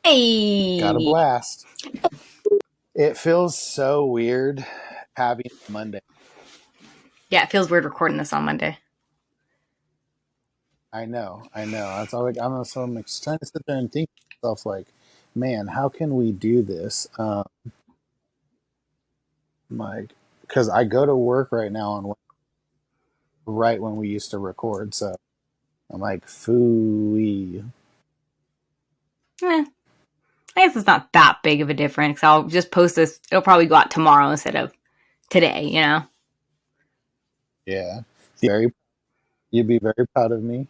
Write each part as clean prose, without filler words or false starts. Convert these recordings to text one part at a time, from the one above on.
Got a Hey. blast. It feels so weird having Monday. Yeah, it feels weird recording this on Monday. I know. That's all. Like I'm like, trying to sit there and think to myself, like, man, how can we do this? Like, because I go to work right now on right when we used to record, so I'm like, fooey. Eh, I guess it's not that big of a difference. I'll just post this. It'll probably go out tomorrow instead of today, you know? Yeah, very. You'd be very proud of me.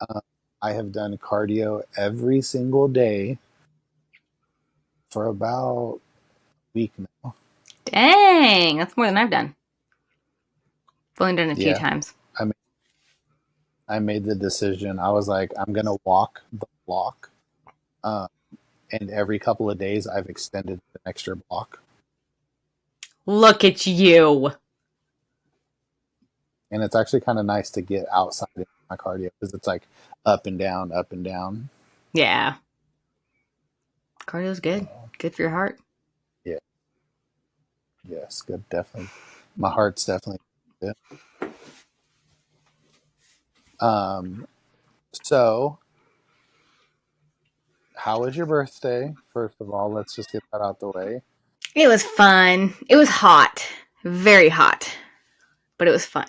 Uh, I have done cardio every single day for about a week now. Dang, that's more than I've done. I've only done it a few Yeah, times. I I made the decision. I was like, I'm gonna walk the block, uh, and every couple of days, I've extended an extra block, Look at you. and it's actually kind of nice to get outside in my cardio because it's like up and down, up and down. Yeah. Cardio's good. So, Good for your heart. yeah, yes, good, definitely. My heart's definitely good. Um, so how was your birthday? First of all, let's just get that out the way. It was fun. It was hot. Very hot. But it was fun.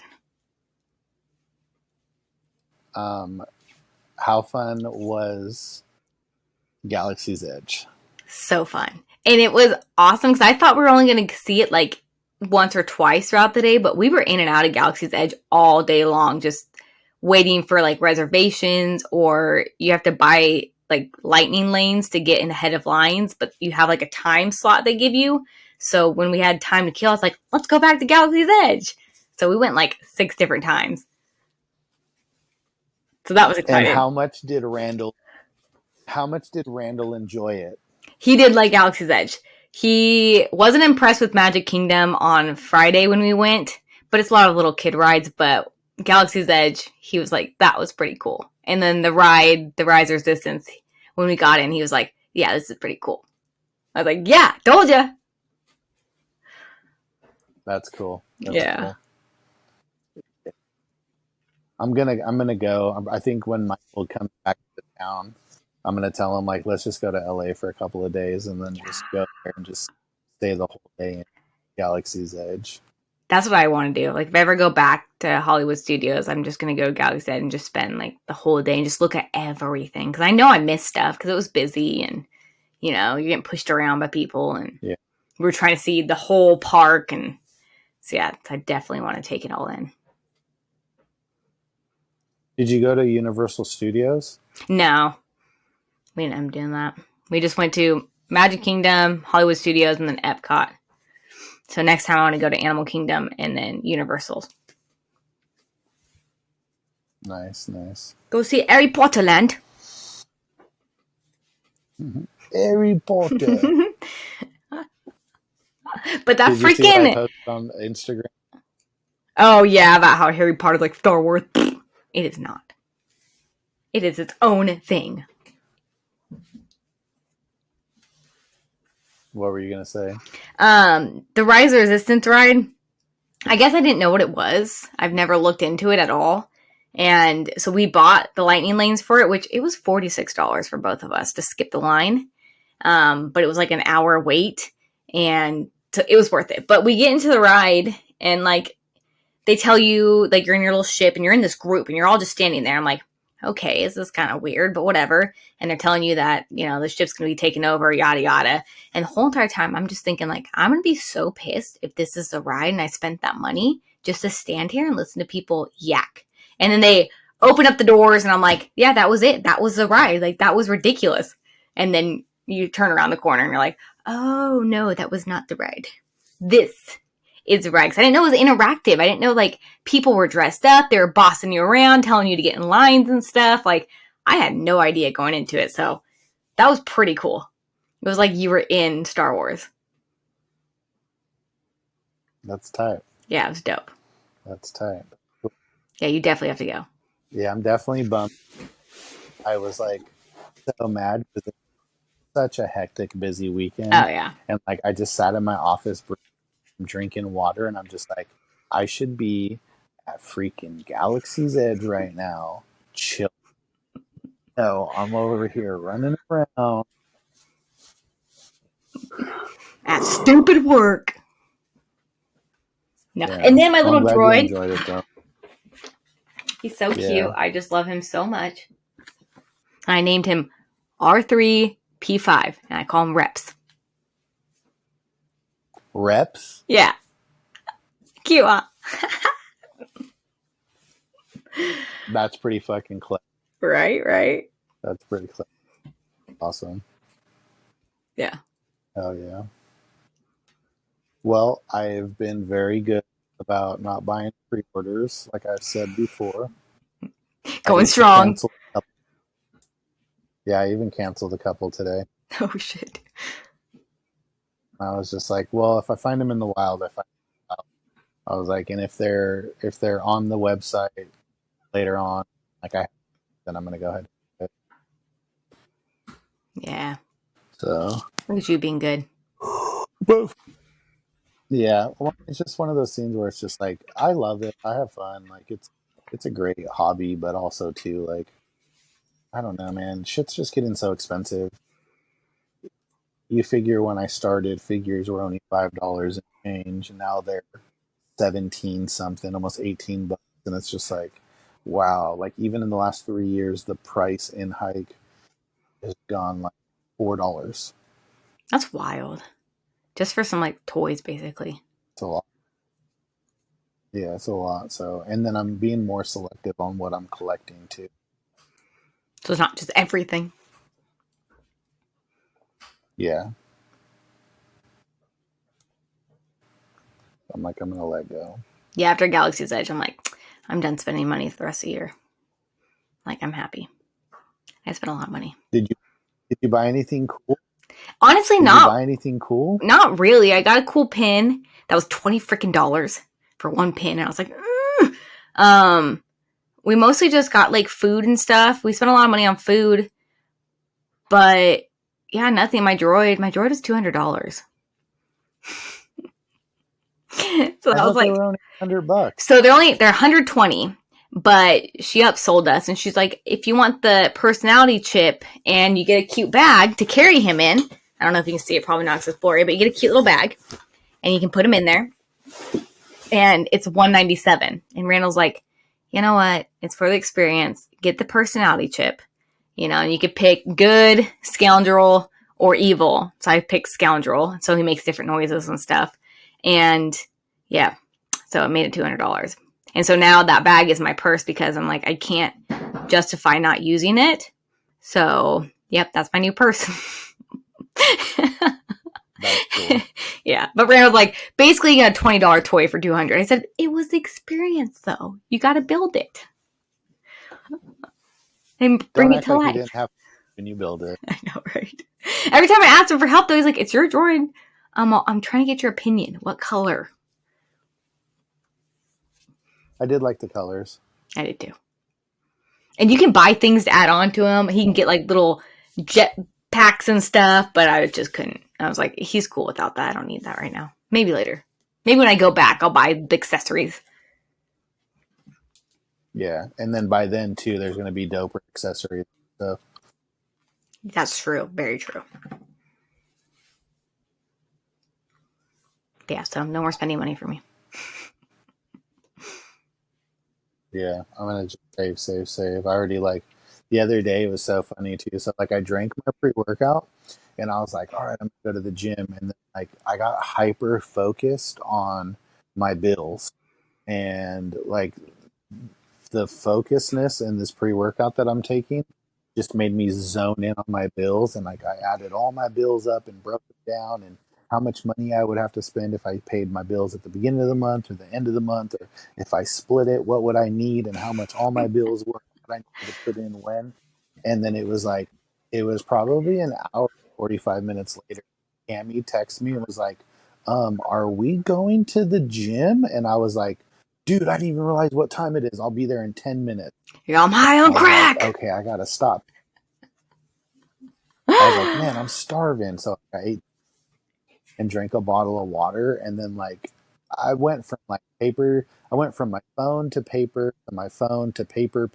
Um, how fun was Galaxy's Edge? So fun. And it was awesome because I thought we were only going to see it like once or twice throughout the day, but we were in and out of Galaxy's Edge all day long, just waiting for like reservations, or you have to buy like lightning lanes to get in ahead of lines, but you have like a time slot they give you. So when we had time to kill, I was like, let's go back to Galaxy's Edge. So we went like 6 different times. So that was And exciting. how much did Randall enjoy it? He did like Galaxy's Edge. He wasn't impressed with Magic Kingdom on Friday when we went, but it's a lot of little kid rides. But Galaxy's Edge, he was like, that was pretty cool. And then the ride, the Rise Resistance, when we got in, he was like, yeah, this is pretty cool. I was like, yeah, told ya. That's cool. That's Yeah. cool. I'm gonna go. I think when Michael comes back to town, I'm gonna tell him like let's just go to LA for a couple of days and then just go there and just stay the whole day in Galaxy's Edge. That's what I want to do. Like, if I ever go back to Hollywood Studios, I'm just going to go to Galaxy's Edge and just spend like the whole day and just look at everything. Because I know I missed stuff because it was busy and, you know, you're getting pushed around by people. And Yeah. we were trying to see the whole park. And so, yeah, I definitely want to take it all in. Did you go to Universal Studios? No, we didn't end up doing that. We just went to Magic Kingdom, Hollywood Studios, and then Epcot. So next time I want to go to Animal Kingdom and then Universal. Nice, nice. Go see Harry Potter Land. Harry Potter. But that Did you see what I freaking... posted on Instagram? Oh, yeah, about how Harry Potter's like Star Wars. It is not. It is its own thing. What were you gonna say? The Rise of Resistance ride, I guess I didn't know what it was. I've never looked into it at all. And so we bought the lightning lanes for it, which it was $46 for both of us to skip the line. But it was like an hour wait, and so it was worth it. But we get into the ride, and like they tell you like you're in your little ship and you're in this group and you're all just standing there. I'm like, okay, this is kind of weird, but whatever. And they're telling you that, you know, the ship's going to be taken over, yada, yada. And the whole entire time I'm just thinking like, I'm going to be so pissed if this is the ride and I spent that money just to stand here and listen to people yak. And then they open up the doors and I'm like, yeah, that was it. That was the ride. Like, that was ridiculous. And then you turn around the corner and you're like, oh no, that was not the ride. This is the ride. Because I didn't know it was interactive. I didn't know like people were dressed up. They were bossing you around, telling you to get in lines and stuff. Like, I had no idea going into it. So that was pretty cool. It was like you were in Star Wars. That's tight. Yeah, it was dope. That's tight. Yeah, you definitely have to go. Yeah, I'm definitely bummed. I was like so mad because such a hectic, busy Oh weekend. yeah. And like, I just sat in my office drinking water, and I'm just like, I should be at freaking Galaxy's Edge right now, chill. No, I'm over here running around. At stupid work. No. And Yeah. then my Well, I'm little glad you droid, enjoyed it, though. he's so cute. Yeah. I just love him so much. I named him R3P5, and I call him Reps. Reps? Yeah. Cute, huh? That's pretty fucking clever. Right, right. That's pretty clever. Awesome. Yeah. Hell yeah. Well, I've been very good about not buying pre-orders, like I've said before. I Going even strong. canceled a couple. Yeah, I even canceled a couple today. Oh, shit. I was just like, well, if I find them in the wild, I find them in the wild. I was like, and if they're on the website later on, like then I'm gonna go ahead and do it. Yeah. So, Look at you being good. but yeah, well, it's just one of those scenes where it's just like I love it. I have fun. Like it's a great hobby, but also too like I don't know, man. Shit's just getting so expensive. You figure when I started, figures were only $5 and change, and now they're 17 something, almost 18 bucks, and it's just like, wow. Like even in the last 3 years, the price in hike has gone like $4. That's wild. Just for some, like, toys, basically. It's a lot. Yeah, it's a lot. So, and then I'm being more selective on what I'm collecting too. So it's not just everything. Yeah, I'm like, I'm gonna let go. Yeah, after Galaxy's Edge, I'm like, I'm done spending money for the rest of the year. Like, I'm happy. I spent a lot of money. Did you buy anything cool? Honestly, Did you buy anything cool? not really. I got a cool pin that was $20 freaking dollars for one pin, and I was like, we mostly just got like food and stuff. We spent a lot of money on food, but yeah, nothing. My droid is $200. So I that was thought they like, were only $100. so they're 120, but she upsold us, and she's like, if you want the personality chip and you get a cute bag to carry him in, I don't know if you can see it, probably not because it's blurry, but you get a cute little bag and you can put him in there, and it's $197. And Randall's like, you know what? It's for the experience. Get the personality chip, and you could pick good, scoundrel, or evil. So I picked scoundrel, so he makes different noises and stuff. And yeah, so it made it $200. And so now that bag is my purse because I'm like, I can't justify not using it. So, yep, that's my new purse. That's cool. Yeah, but Rand was like, basically you got a $20 toy for $200. I said, it was the experience, though. You got to build it and bring Don't it act to like you life. didn't have when you build it. I know, right? Every time I asked him for help, though, he's like, it's your droid. I'm trying to get your opinion. What color? I did like the colors. I did too. And you can buy things to add on to him. He can get like little jet packs and stuff, but I just couldn't. I was like, he's cool without that. I don't need that right now. Maybe later. Maybe when I go back, I'll buy the accessories. Yeah, and then by then too, there's going to be doper accessories and stuff. That's true. Very true. Yeah, so no more spending money for me. Yeah, I'm gonna just save. I already like the other day it was so funny too. So like I drank my pre-workout and I was like, all right, I'm gonna go to the gym, and then like I got hyper focused on my bills, and like the focusedness in this pre-workout that I'm taking just made me zone in on my bills, and like I added all my bills up and broke it down, and how much money I would have to spend if I paid my bills at the beginning of the month or the end of the month, or if I split it, what would I need, and how much all my bills were, what I needed to put in when. And then it was like, it was probably an hour, 45 minutes later, Cammy texted me and was like, are we going to the gym? And I was like, dude, I didn't even realize what time it is. I'll be there in 10 minutes. I'm high on I was like, crack. okay, I gotta stop. I was like, man, I'm starving. So I ate and drank a bottle of water. And then like, I went from my phone to paper, to my phone to paper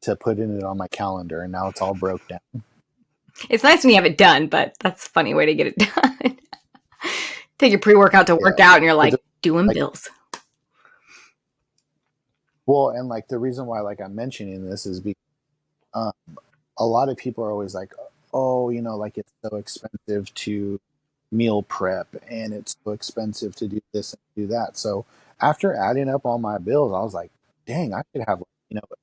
to putting it on my calendar. And now it's all broke down. It's nice when you have it done, but that's a funny way to get it done. Take your pre-workout to work Yeah. out and you're Cause like doing like, bills. well, and like the reason why like I'm mentioning this is because um, a lot of people are always like, oh, like it's so expensive to meal prep and it's so expensive to do this and do that. So after adding up all my bills, I was like, dang, I could have,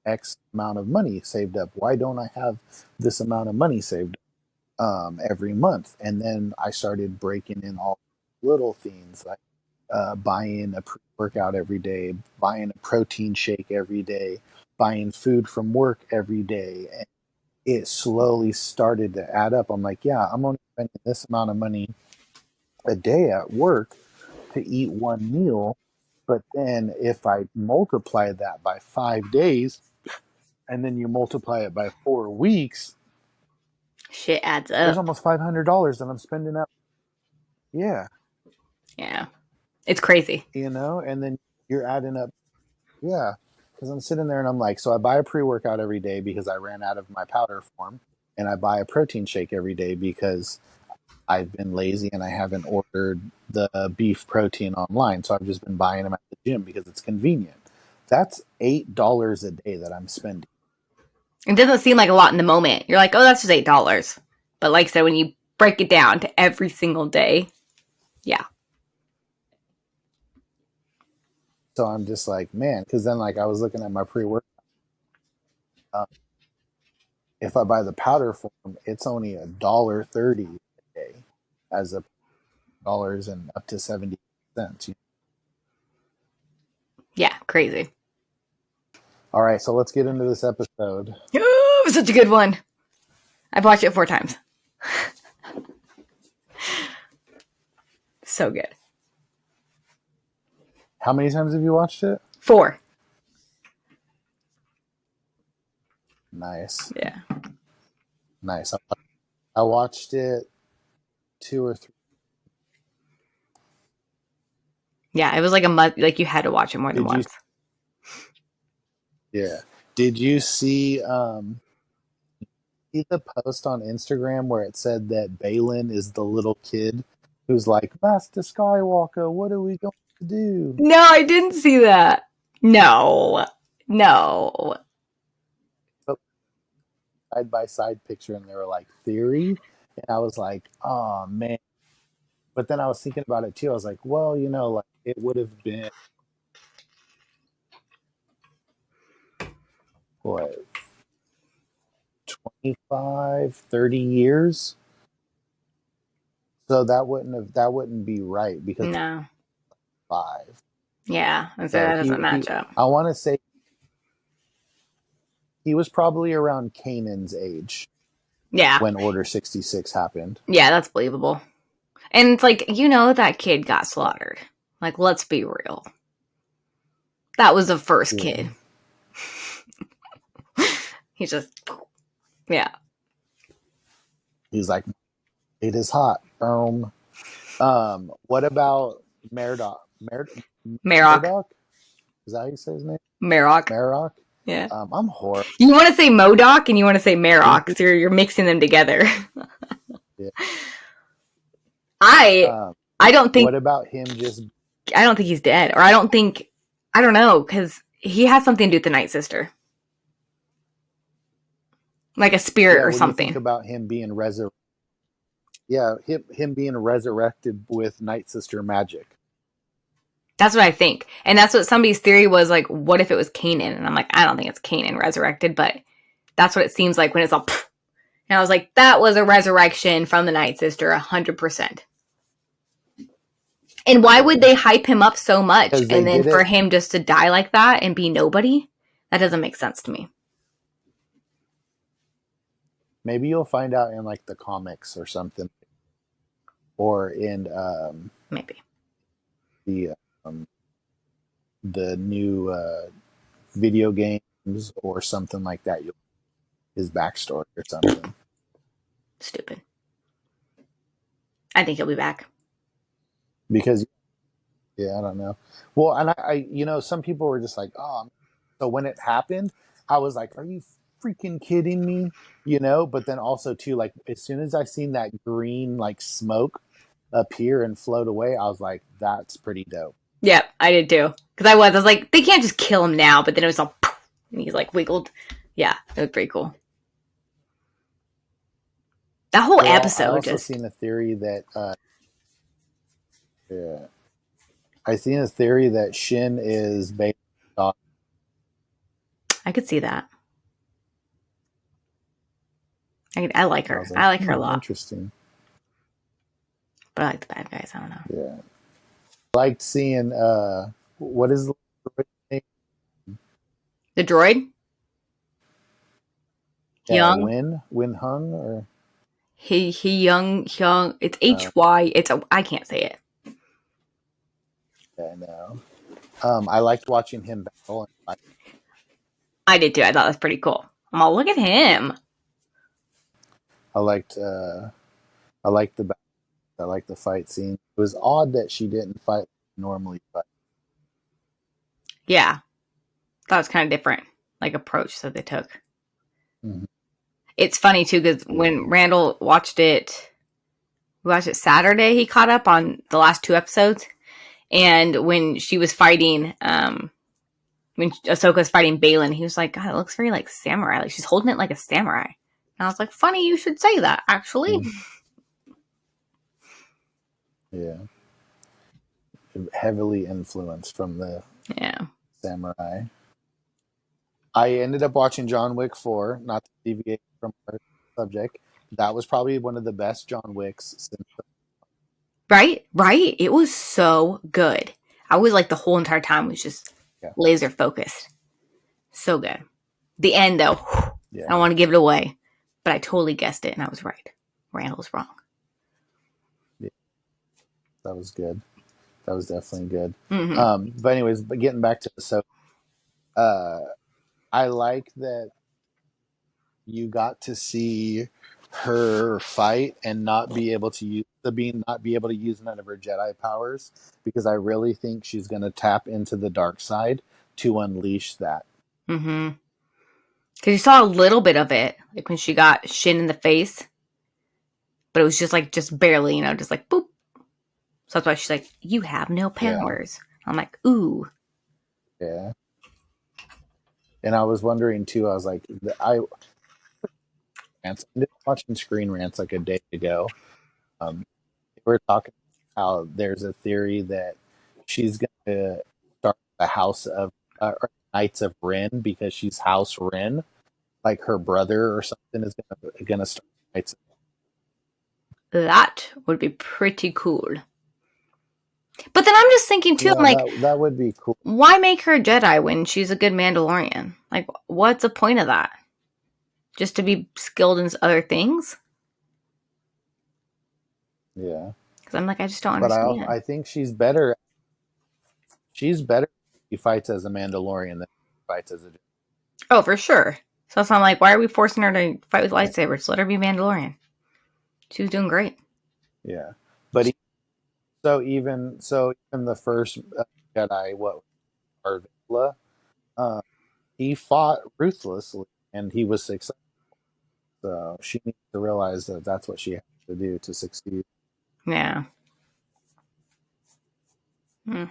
X amount of money saved up. Why don't I have this amount of money saved up every month? And then I started breaking in all little things like buying a pre-workout every day, buying a protein shake every day, buying food from work every day. And it slowly started to add up. I'm like, yeah, I'm only spending this amount of money a day at work to eat one meal. But then if I multiply that by 5 days and then you multiply it by 4 weeks, Shit adds there's up. almost $500 that I'm spending up. Yeah, Yeah. It's crazy. and then you're adding up. Yeah, because I'm sitting there and I'm like, so I buy a pre workout every day because I ran out of my powder form, and I buy a protein shake every day because I've been lazy and I haven't ordered the beef protein online. So I've just been buying them at the gym because it's convenient. That's $8 a day that I'm spending. It doesn't seem like a lot in the moment. You're like, oh, that's just $8. But like I said, when you break it down to every single day, yeah. So I'm just like, man, because then like I was looking at my pre workout. Uh, if I buy the powder form, it's only $1.30 a day, as a dollars and up to 70 cents. Yeah, crazy. All right, so let's get into this episode. Oh, such a good one. I've watched it 4 times. So good. How many times have you watched it? 4. Nice, Yeah. nice. I watched it 2 or 3. Yeah, it was like a month. Like you had to watch it more than Did you? once. Yeah. Did you see the post on Instagram where it said that Balin is the little kid who's like, Master Skywalker, what are we going to do? No, I didn't see that. No. No. But side by side picture, and they were like theory, and I was like, oh man. But then I was thinking about it too. I was like, well, like it would have been what, 25, 30 years. So that wouldn't be right because No. 5. Yeah. And so So that he doesn't he match up. I want to say he was probably around Kanan's age Yeah. when Order 66 happened. Yeah, that's believable. And it's like, that kid got slaughtered. Like, let's be real. That was the first Yeah. kid. He just, yeah. He's like, it is hot. What about Murdoch? Marok. Murdoch? Is that how you say his name? Marok. Murdoch? Yeah. I'm horrible. You want to say Modoc and you want to say Marok, He, so you're mixing them together. yeah. I Um, I don't think what about him just, I don't think he's dead, or I don't know, because he has something to do with the Night Sister, like a spirit yeah, or what do you think something. about him being resurrected? Yeah, him being resurrected with Night Sister magic. That's what I think, and that's what somebody's theory was. Like, what if it was Kanan? And I'm like, I don't think it's Kanan resurrected, but that's what it seems like when it's all. Pfft. And I was like, that was a resurrection from the Night Sister, 100%. And why would Yeah. they hype him up so much, Because they and then did for it. him just to die like that and be nobody? That doesn't make sense to me. Maybe you'll find out in like the comics or something, or in Maybe. the um, the new video games or something like that. His backstory or something. Stupid. I think he'll be back. because yeah, I don't know. Well, and some people were just like, oh, so when it happened, I was like, are you freaking kidding me? But then also too, like as soon as I seen that green like smoke appear and float away, I was like, that's pretty dope. Yeah, I did too. Because I was like, they can't just kill him now. But then it was all, poof, and he's like wiggled. Yeah, it was pretty cool. That whole Well, I episode also just, seen a theory that yeah, I seen a theory that Shin is based on. I could see that. I like I her. was like, I like her a lot. interesting. But I like the bad guys. I don't know. Yeah, liked seeing what is the name? The droid? Young? Win Hung or Young. It's HY. I can't say it. yeah, no. I liked watching him battle. I did too. I thought that was pretty cool. I'm all, look at him. I liked I liked the I liked the fight scene. It was odd that she didn't fight normally, but Yeah. Thought it was kind of different, like approach that they took. mm-hmm. It's funny too because when Randall watched it Saturday. He caught up on the last 2 episodes, and when she was fighting, when Ahsoka's fighting Balin, he was like, "God, it looks very like samurai. Like she's holding it like a samurai." And I was like, "Funny, you should say that." Actually, Yeah, heavily influenced from the yeah. samurai. I ended up watching John Wick 4, not to deviate from our subject. That was probably one of the best John Wicks since. Right, right. It was so good. I was like the whole entire time was just Yeah. laser focused. So good. The end though, Yeah. I don't want to give it away, but I totally guessed it and I was right. Randall's wrong. Yeah. That was good. That was definitely good. Mm-hmm. But anyways, getting back to I like that you got to see her fight and not be able to use none of her Jedi powers, because I really think she's going to tap into the dark side to unleash that. Mm-hmm. Because you saw a little bit of it, like when she got Shin in the face, but it was just barely, just like boop. So that's why she's like, "You have no Yeah. powers." I'm like, "Ooh, Yeah. And I was wondering too, I was like, I ended up watching Screen Rants like a day ago. We were talking about how there's a theory that she's going to start the House of Knights of Ren, because she's House Ren, like her brother or something is gonna start Knights. that would be pretty cool." But then I'm just thinking too, I'm Yeah, like, that would be cool. why make her a Jedi when she's a good Mandalorian? Like, what's the point of that? Just to be skilled in other things? Yeah, Because I'm like, I just don't but understand. I think she's better. She's better if she fights as a Mandalorian than she fights as a Jedi. Oh, for sure. So I'm like, why are we forcing her to fight with lightsabers? Let her be Mandalorian. She was doing great. Yeah, but even the first Jedi, what Arvila, he fought ruthlessly and he was successful. So she needs to realize that that's what she has to do to succeed. Yeah. Hmm.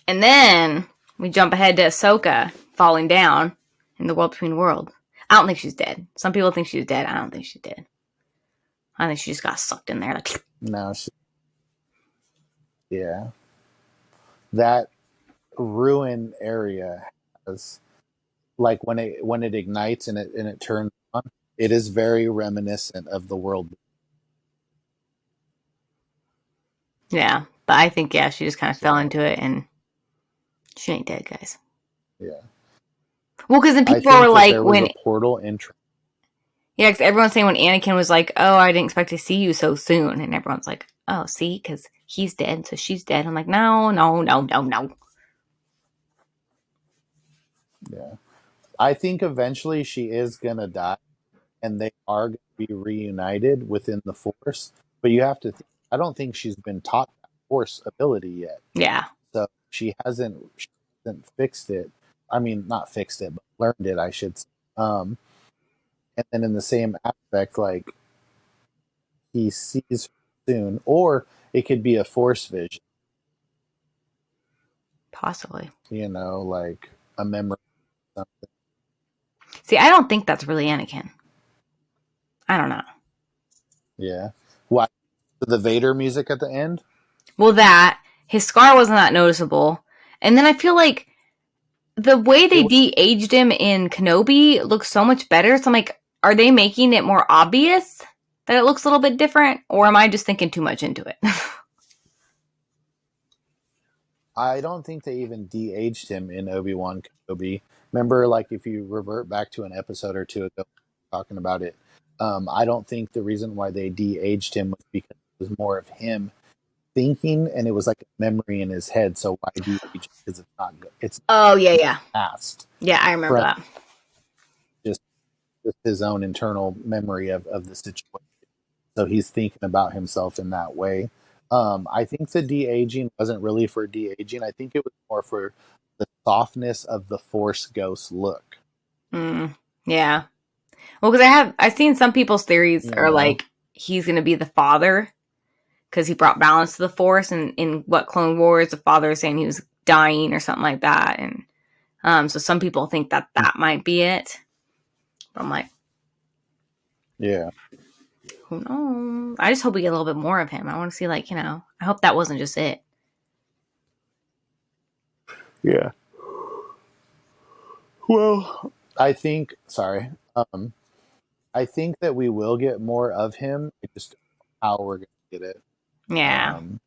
And then we jump ahead to Ahsoka falling down in the world between worlds. I don't think she's dead. Some people think she's dead. I don't think she's dead. I think she just got sucked in there. Like, Now yeah, that ruin area has, like when it ignites and it turns on, it is very reminiscent of the world. yeah. But I think, yeah, she just kind of fell So into it and she ain't dead, guys. yeah, Well, because then I people were think that like, there was a portal entry. yeah, because everyone's saying when Anakin was like, oh, I didn't expect to see you so soon. And everyone's like, oh, see, because he's dead, so she's dead. I'm like, no, no, no, no, no. Yeah, I think eventually she is gonna die, and they are going to be reunited within the Force. But you have to think, I don't think she's been taught that Force ability yet. Yeah. So she hasn't fixed it. I mean, not fixed it, but learned it, I should say. And then in the same aspect, like he sees her soon, or it could be a Force vision, Possibly. like a memory or something. See, I don't think that's really Anakin. I don't know. Yeah. What? The Vader music at the end? Well, that his scar wasn't that noticeable, and then I feel like the way It they was, de-aged him in Kenobi looks so much better. So I'm like, are they making it more obvious that it looks a little bit different, or am I just thinking too much into it? I don't think they even de-aged him in Obi-Wan Kenobi. Remember, like if you revert back to an episode or two ago talking about it, I don't think the reason why they de-aged him was because it was more of him thinking, and it was like a memory in his head. So why de-age? Because it's not good. It's Oh yeah, yeah, past yeah. I remember from that. just, just his own internal memory of the situation. So he's thinking about himself in that way. I think the de-aging wasn't really for de-aging. I think it was more for the softness of the Force Ghost look. Mm, yeah. Well, because I've seen some people's theories You are know? like he's going to be the father because he brought balance to the Force, and in what Clone Wars, the father is saying he was dying or something like that, and so some people think that that might be it. But I'm like, Yeah. who knows? I just hope we get a little bit more of him. I want to see, like, I hope that wasn't just it. Yeah. Well, I think. Sorry. I think that we will get more of him. I just don't know how we're gonna get it. Yeah. Um,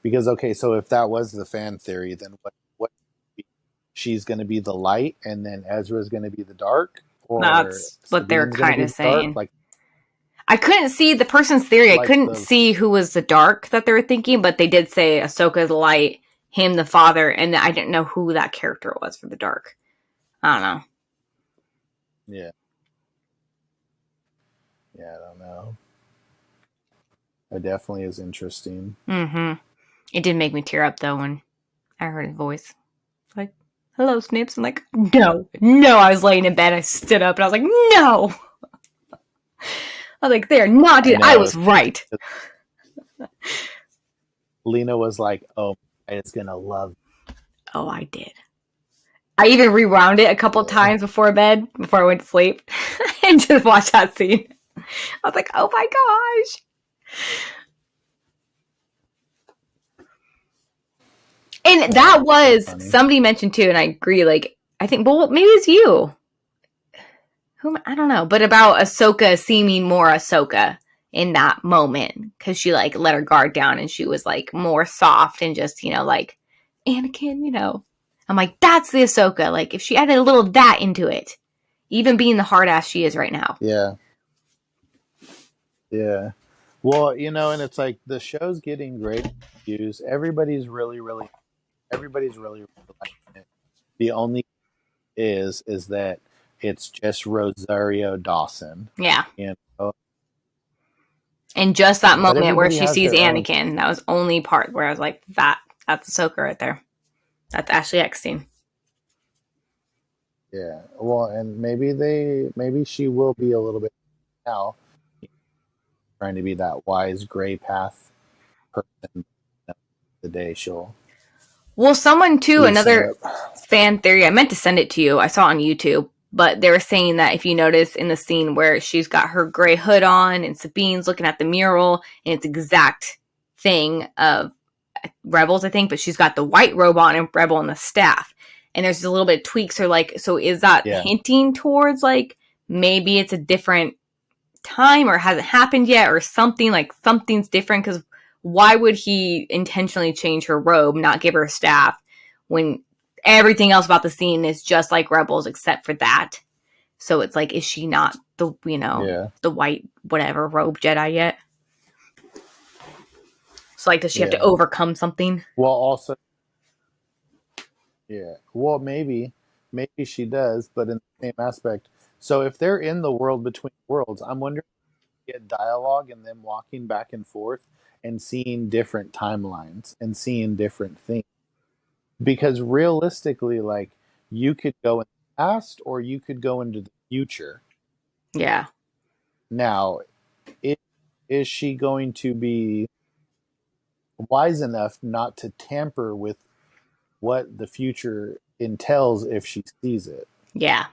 because okay, so if that was the fan theory, then what she's going to be the light, and then Ezra's going to be the dark, or That's what they're Sabine's going to kind be of the dark, saying. I couldn't see the person's theory. I like couldn't the see who was the dark that they were thinking, but they did say Ahsoka's light, him the father, and I didn't know who that character was for the dark. I don't know. yeah, yeah, I don't know. It definitely is interesting. Mm-hmm. It did make me tear up though when I heard his voice. Like, hello, Snips. I'm like, no, no. I was laying in bed. I stood up and I was like, no. I was like, they're not. I Dude, I know. was right. Lena was like, "Oh, it's gonna love." Oh, I did. I even rewound it a couple Yeah, times before bed, before I went to sleep, and just watched that scene. I was like, oh my gosh. And yeah, that that's so was, funny. somebody mentioned too, and I agree, like, I think, well, maybe it's you. Who, I don't know, but about Ahsoka seeming more Ahsoka in that moment, because she, like, let her guard down and she was, like, more soft and just, like, Anakin. I'm like, that's the Ahsoka. Like, if she added a little of that into it, even being the hard ass she is right now. Yeah, yeah. Well, and it's like the show's getting great reviews. Everybody's really liking it. The only is that it's just Rosario Dawson. Yeah. You know, And just that but moment where everybody she has sees their own. Anakin, that was only part where I was like, that's Ahsoka right there. That's Ashley Eckstein. Yeah. Well, and maybe she will be a little bit now trying to be that wise gray path person. The day she'll Well, someone too, loosen another up. fan theory, I meant to send it to you. I saw it on YouTube, but they were saying that if you notice in the scene where she's got her gray hood on and Sabine's looking at the mural, and it's exact thing of Rebels, I think, but she's got the white robe on and Rebel and the staff. And there's a little bit of tweaks or like, so is that Yeah. hinting towards like maybe it's a different time or hasn't happened yet or something, like something's different? Because why would he intentionally change her robe, not give her a staff, when everything else about the scene is just like Rebels except for that? So it's like, is she not Yeah. the white whatever robe Jedi yet? So like, does she have to Yeah. overcome something? Well, also, yeah. Well, maybe. maybe she does, but in the same aspect. So if they're in the world between worlds, I'm wondering if we get dialogue and them walking back and forth and seeing different timelines and seeing different things. Because realistically, like you could go in the past or you could go into the future. Yeah. Now, is, is she going to be wise enough not to tamper with what the future entails if she sees it? Yeah.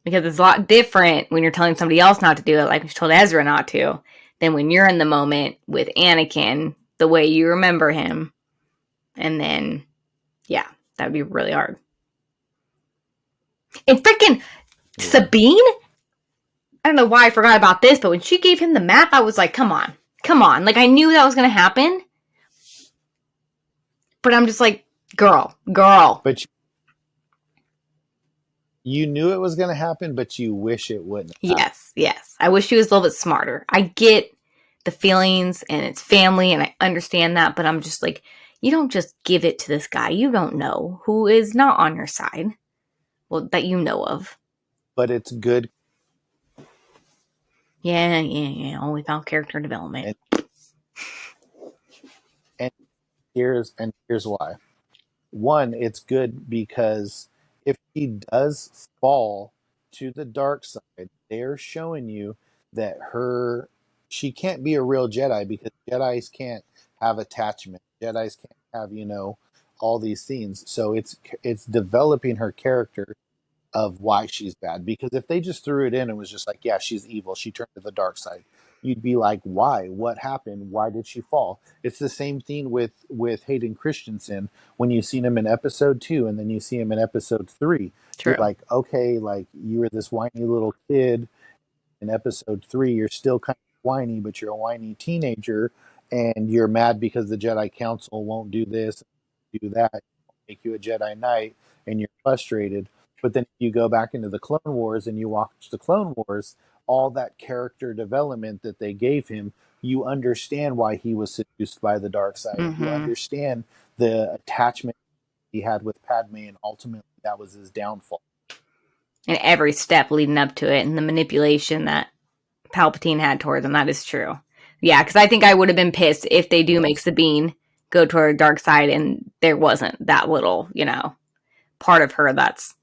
Because it's a lot different when you're telling somebody else not to do it, like she told Ezra not to, than when you're in the moment with Anakin, the way you remember him. And then, yeah, that'd be really hard. And freaking Yeah. Sabine, I don't know why I forgot about this, but when she gave him the map, I was like, come on, come on. Like, I knew that was going to happen, but I'm just like, girl. But you knew it was going to happen, but you wish it wouldn't have happened. Yes. I wish she was a little bit smarter. I get the feelings and it's family, and I understand that, but I'm just like, you don't just give it to this guy you don't know who is not on your side. Well, that you know of. But it's good. Yeah. Only found character development. And, and here's why. One, it's good because if she does fall to the dark side, they're showing you that she can't be a real Jedi because Jedis can't have attachment. Jedis can't have, all these things. So it's developing her character of why she's bad. Because if they just threw it in and was just like, yeah, she's evil, she turned to the dark side, you'd be like, why? What happened? Why did she fall? It's the same thing with Hayden Christensen when you seen him in episode 2 and then you see him in episode 3. You're True. like, okay, like you were this whiny little kid in episode 3. You're still kind of whiny, but you're a whiny teenager and you're mad because the Jedi Council won't do this, do that, make you a Jedi Knight, and you're frustrated. But then you go back into the Clone Wars and you watch the Clone Wars, all that character development that they gave him, you understand why he was seduced by the dark side. You Mm-hmm. understand the attachment he had with Padme, and ultimately that was his downfall. And every step leading up to it and the manipulation that Palpatine had towards him, that is true. Yeah, because I think I would have been pissed if they do make Yes. Sabine go toward the dark side and there wasn't that little, part of her that's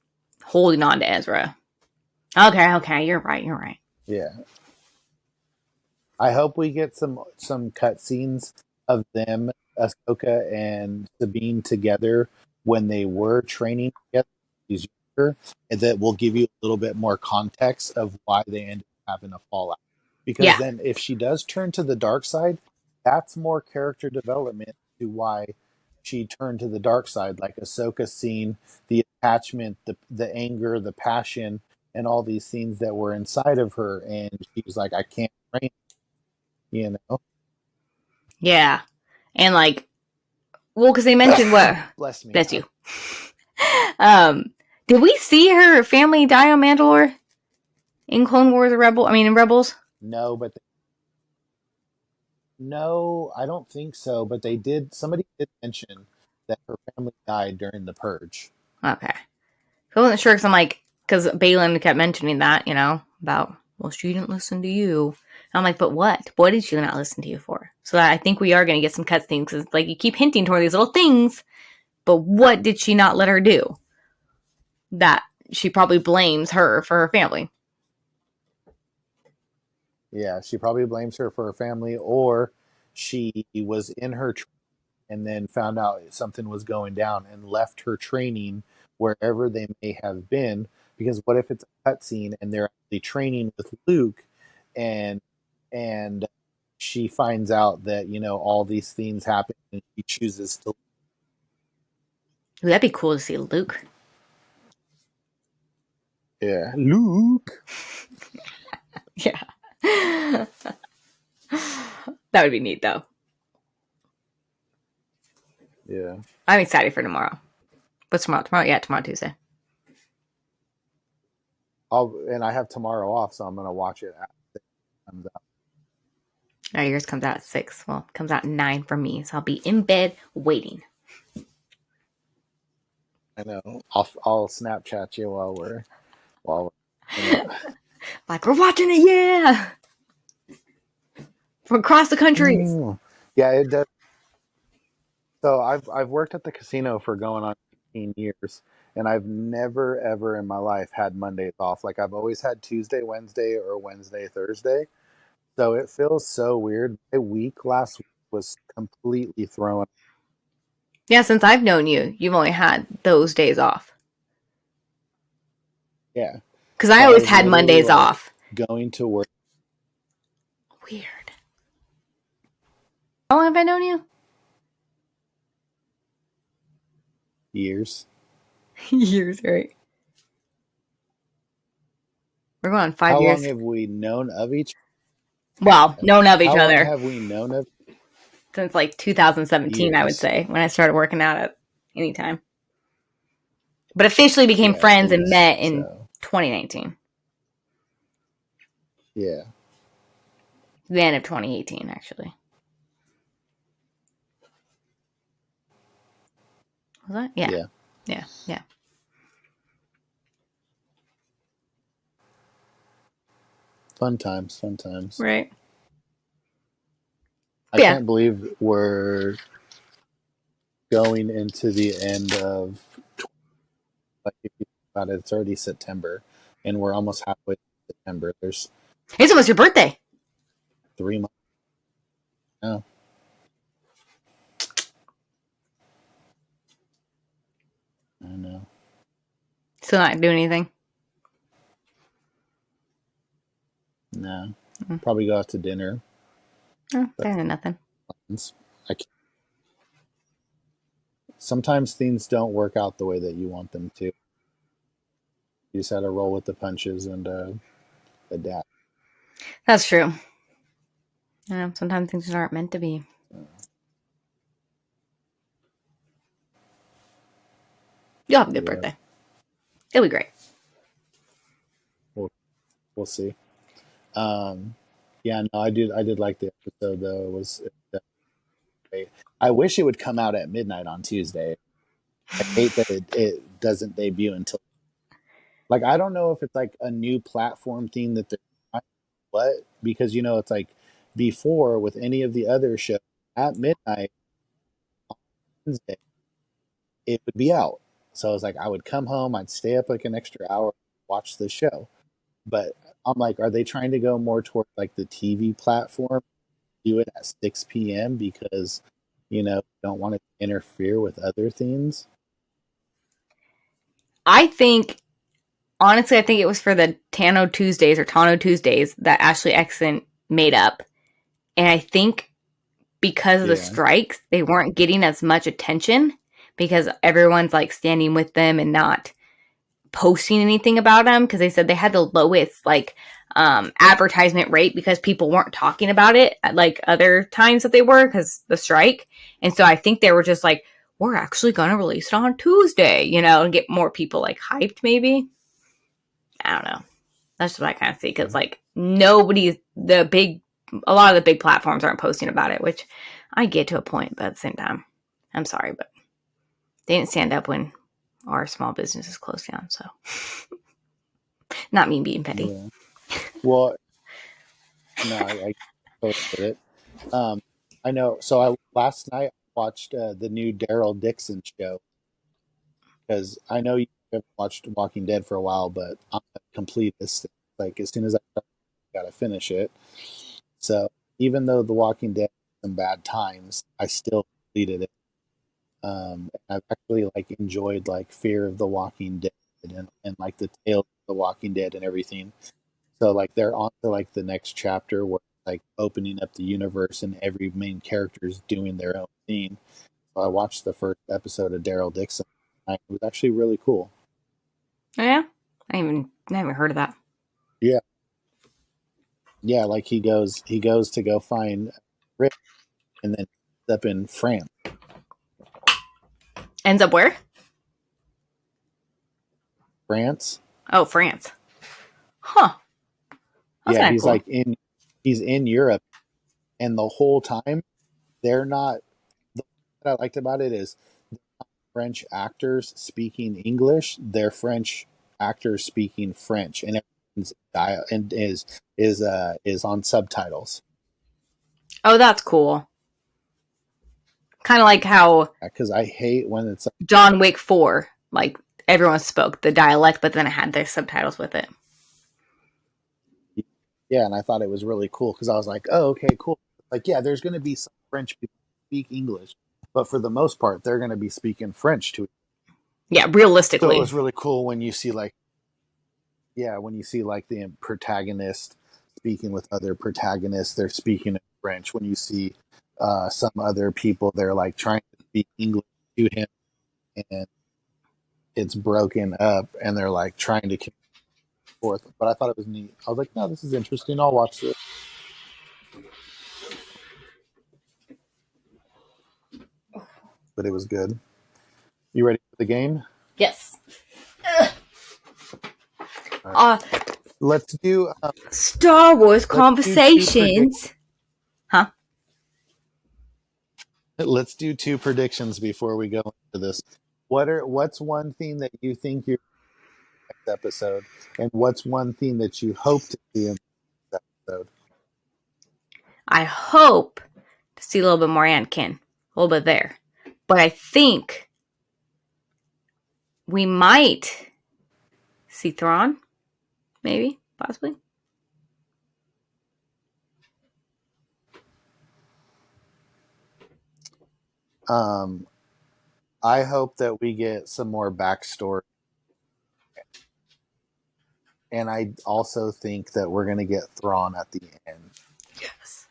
holding on to Ezra. Okay, you're right. Yeah. I hope we get some cutscenes of them, Ahsoka and Sabine together when they were training together. She's younger, and that will give you a little bit more context of why they ended up having a fallout. Because Yeah. then, if she does turn to the dark side, that's more character development to why she turned to the dark side. Like Ahsoka seeing the attachment, the anger, the passion, and all these things that were inside of her, and she was like, "I can't train." You know, Yeah. And like, well, because they mentioned what? bless me. That's you. Um, did we see her family die on Mandalore in Clone Wars or in Rebels? No, but no, I don't think so. But they did. Somebody did mention that her family died during the purge. Okay. I wasn't sure because I'm like, because Balin kept mentioning that, about, well, she didn't listen to you. And I'm like, but what? What did she not listen to you for? So I think we are going to get some cutscenes because, like, you keep hinting toward these little things, but what did she not let her do? That she probably blames her for her family. Yeah, she probably blames her for her family, or she was in her and then found out something was going down and left her training wherever they may have been. Because what if it's a cutscene and they're actually training with Luke, and and she finds out that all these things happen, and she chooses to. Ooh, that'd be cool to see Luke. Yeah, Luke. Yeah. That would be neat, though. Yeah. I'm excited for tomorrow. What's tomorrow? Tomorrow, Tuesday. And I have tomorrow off, so I'm gonna watch it after it comes out. Oh, yours comes out at 6. Well, it comes out at 9 for me, so I'll be in bed waiting. I know. I'll Snapchat you while we're in it. Like, we're watching it, yeah! From across the countries. Mm. Yeah, it does. So I've worked at the casino for going on 18 years, and I've never ever in my life had Mondays off. Like I've always had Tuesday, Wednesday, or Wednesday, Thursday. So it feels so weird. My week last week was completely thrown. Yeah, since I've known you, you've only had those days off. Yeah. Because So I I always was had literally Mondays like off. going to work Weird. How long have I known you? years. Years, right? We're going on five How long years. have we known of each Well, known of each How long other have we known of since like 2017, I would years? say, when I started working out at Anytime. But officially became Yeah, at friends and least. met in So 2019. yeah. The end of 2018, actually. Was that? Yeah. Yeah. Yeah. Yeah. Fun times, fun times. Right. I But yeah. can't believe we're going into the end of, like, if you think about it, it's already September, and we're almost halfway through September. There's It's almost your birthday. 3 months now. I know. Still not doing anything. No. Mm. Probably go out to dinner. Oh, That's better than nothing. plans. I can't, sometimes things don't work out the way that you want them to. You just had to roll with the punches and adapt. That's true. You know, sometimes things aren't meant to be. So, You'll have a good yeah, birthday. It'll be great. we'll we'll see. Yeah, no, I did like the episode though. It was great. I wish it would come out at midnight on Tuesday. I hate that it doesn't debut until, like, I don't know if it's like a new platform thing that they're trying, what, because it's like before with any of the other shows at midnight on Wednesday it would be out. So I was like, I would come home, I'd stay up like an extra hour, watch the show. But I'm like, are they trying to go more towards like the TV platform, do it at 6 p.m. because don't want to interfere with other things? I think, honestly, I think it was for the Tano Tuesdays or Tano Tuesdays that Ashley Exon made up. And I think because of the Yeah, strikes, they weren't getting as much attention because everyone's like standing with them and not posting anything about them because they said they had the lowest like advertisement rate because people weren't talking about it at like other times that they were because the strike. And so I think they were just like, we're actually going to release it on Tuesday, and get more people like hyped maybe. I don't know. That's what I kind of see because like a lot of the big platforms aren't posting about it, which I get to a point, but at the same time, I'm sorry, but they didn't stand up when our small businesses closed down. So, not me being petty. yeah. Well, no, I totally get it. Um, I know. So I last night watched the new Daryl Dixon show because I know you haven't watched Walking Dead for a while, but I'm a completist. Like as soon as I start, I gotta finish it. So even though The Walking Dead had some bad times, I still completed it. I've actually like enjoyed like Fear of the Walking Dead and like the Tales of the Walking Dead and everything. So like they're on to like the next chapter where like opening up the universe and every main character is doing their own thing. So I watched the first episode of Daryl Dixon. It was actually really cool. Oh, yeah, I haven't heard of that. Yeah, yeah. Like he goes to go find Rick, and then ends up in France. Ends up where? France. Oh, France. Huh. That's Yeah, kind of cool. he's in Europe, and the whole time they're not. The thing that I liked about it is French actors speaking English, they're French actors speaking French, and is on subtitles. Oh, that's cool. Kind of like how Because I hate when it's John Wick 4, like everyone spoke the dialect, but then it had the subtitles with it. yeah, and I thought it was really cool because I was like, oh, okay, cool. Like, yeah, there's going to be some French people who speak English, but for the most part, they're going to be speaking French to. Yeah, So it realistically. was really cool when you see when you see like the protagonist speaking with other protagonists, they're speaking in French. When you see some other people, they're like trying to speak English to him, and it's broken up, and they're like trying to connect forth. But I thought it was neat. I was like, no, this is interesting. I'll watch this. But it was good. You ready for the game? Yes. All right. Let's do Star Wars let's do two conversations. Huh? let's do two predictions before we go into this. What's one thing that you think you're next episode, and what's one thing that you hope to see in the episode? I hope to see a little bit more Anakin, a little bit there. But I think we might see Thrawn, maybe, possibly. Um, I hope that we get some more backstory, and I also think that we're gonna get Thrawn at the end. Yes.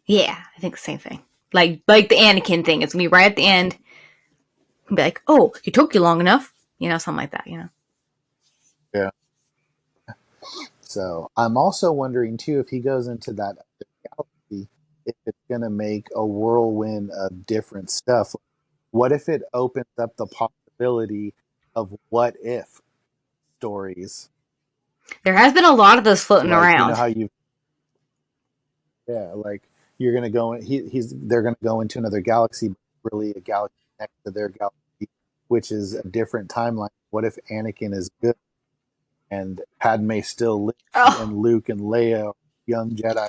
Yeah, I think the same thing. Like the Anakin thing. It's gonna be right at the end. Be like, oh, it took you long enough. Something like that, Yeah. So I'm also wondering too if he goes into that other galaxy, if it's gonna make a whirlwind of different stuff. What if it opens up the possibility of what if stories? There has been a lot of those floating Like, you know around. how you like you're gonna go in, they're gonna go into another galaxy, but really a galaxy next to their galaxy, which is a different timeline. What if Anakin is good and Padme still lives, Oh. and Luke and Leia are young Jedi?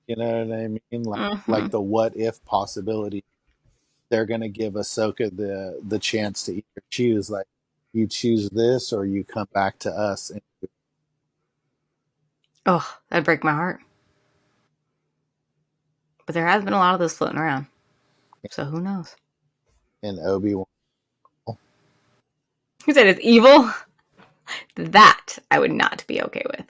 You know what I mean? Like Mm-hmm. the what if possibility. They're gonna give Ahsoka the chance to either choose, like, you choose this or you come back to us. Oh, that'd break my heart. But there has been a lot of those floating around. So who knows? And Obi-Wan. Who said it's evil? That I would not be okay with.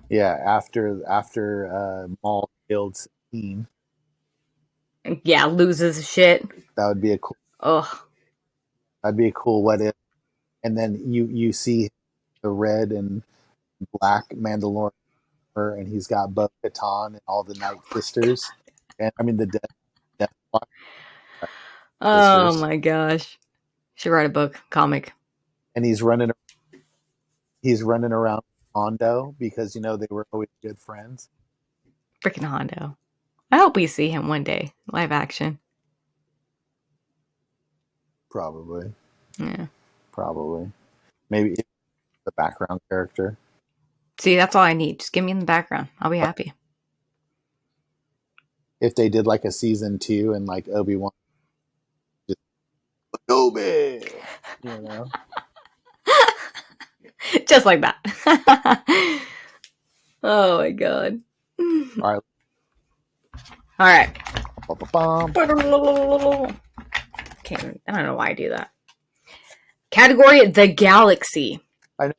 Yeah, after Maul killed Sabine, Yeah, loses shit. that would be a cool. Ugh. That'd be a cool what if. And then you see the red and black Mandalorian, and he's got Bo Katan and all the Night Sisters, and I mean the Death Oh Sisters, my gosh. Should write a book, comic. and he's running around Hondo because they were always good friends. Freaking Hondo. I hope we see him one day, live action. Probably, Yeah. probably, maybe the background character. See, that's all I need. Just give me in the background. I'll be happy. If they did like a season 2 and like Obi-Wan just Obi, you know. Just like that. Oh my god. All right. All right. Ba-ba-bum. Okay, I don't know why I do that. Category: the galaxy. I know.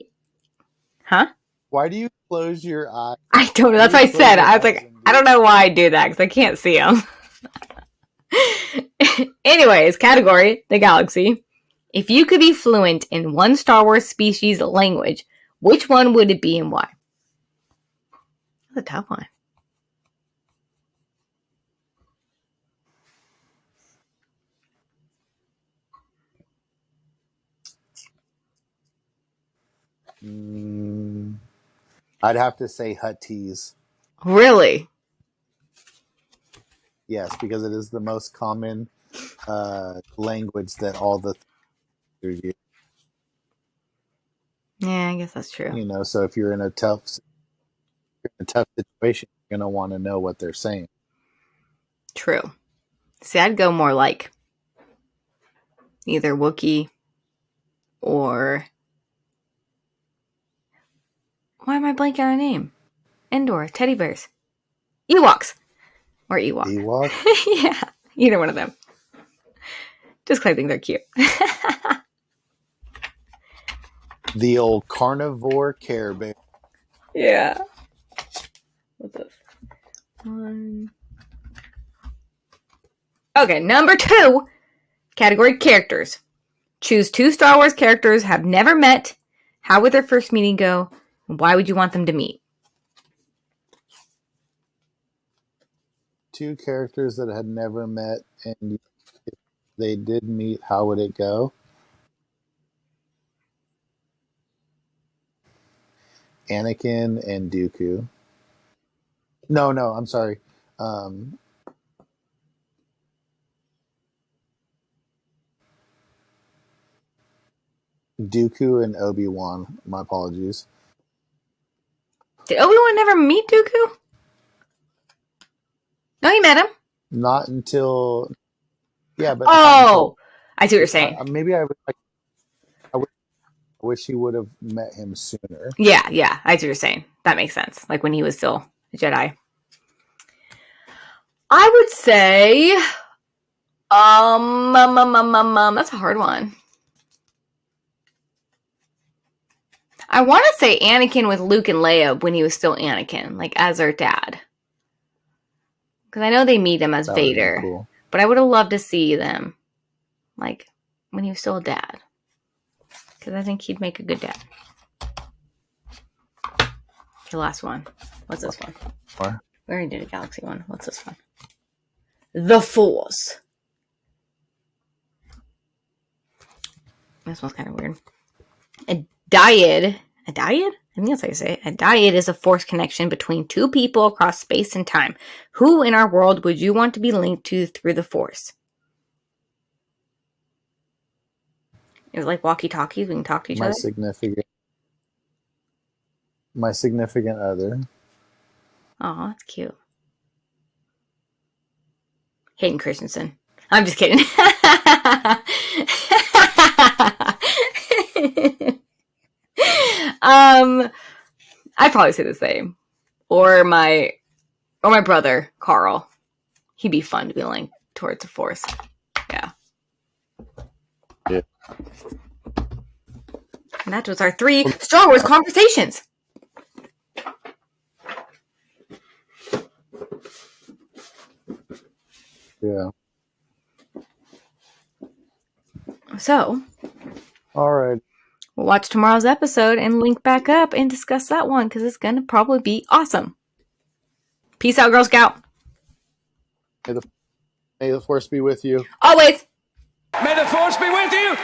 Huh? Why do you close your eyes? I don't know. That's what I said. I was like, I don't know why I do that because I can't see them. Anyways, category: the galaxy. If you could be fluent in one Star Wars species language, which one would it be and why? That's a tough one. I'd have to say Huttese. Really? Yes, because it is the most common. language that all the theaters use. Yeah, I guess that's true. You know, so if you're in a tough situation, you're gonna want to know what they're saying. True. See, I'd go more like either Wookiee or... Why am I blanking on a name? Endor, teddy bears. Ewoks. Or Ewok. Ewok, Yeah, either one of them. Just because I think they're cute. the old carnivore Care Bear. Yeah. What's this? One. Okay, number 2. Category characters. Choose 2 Star Wars characters have never met. How would their first meeting go? And why would you want them to meet? 2 characters that had never met, and if they did meet, how would it go? Anakin and Dooku. No, I'm sorry. Dooku and Obi-Wan. My apologies. Did Obi-Wan never meet Dooku? No, he met him. Not until, yeah, but Oh, I see what you're saying. Maybe I wish he would have met him sooner. Yeah, I see what you're saying. That makes sense. Like when he was still a Jedi. I would say, that's a hard one. I want to say Anakin with Luke and Leia when he was still Anakin, like as their dad. Because I know they meet him as That would've been Vader, cool. but I would have loved to see them, like when he was still a dad. Because I think he'd make a good dad. The last one. What's this one? Or We already did a Galaxy one. What's this one? The Force. This one's kind of weird. A dyad? I think that's how you say it. A dyad is a force connection between 2 people across space and time. Who in our world would you want to be linked to through the force? Is it like walkie-talkies? We can talk to each other? My significant other. Oh, that's cute. Hayden Christensen. I'm just kidding. I'd probably say the same. Or my brother, Carl. He'd be fun to be linked towards the force. Yeah. Yeah. And that was our 3 Star Wars conversations. Yeah. So, all right. We'll watch tomorrow's episode and link back up and discuss that one because it's going to probably be awesome. Peace out, Girl Scout. May the Force be with you. Always. May the Force be with you.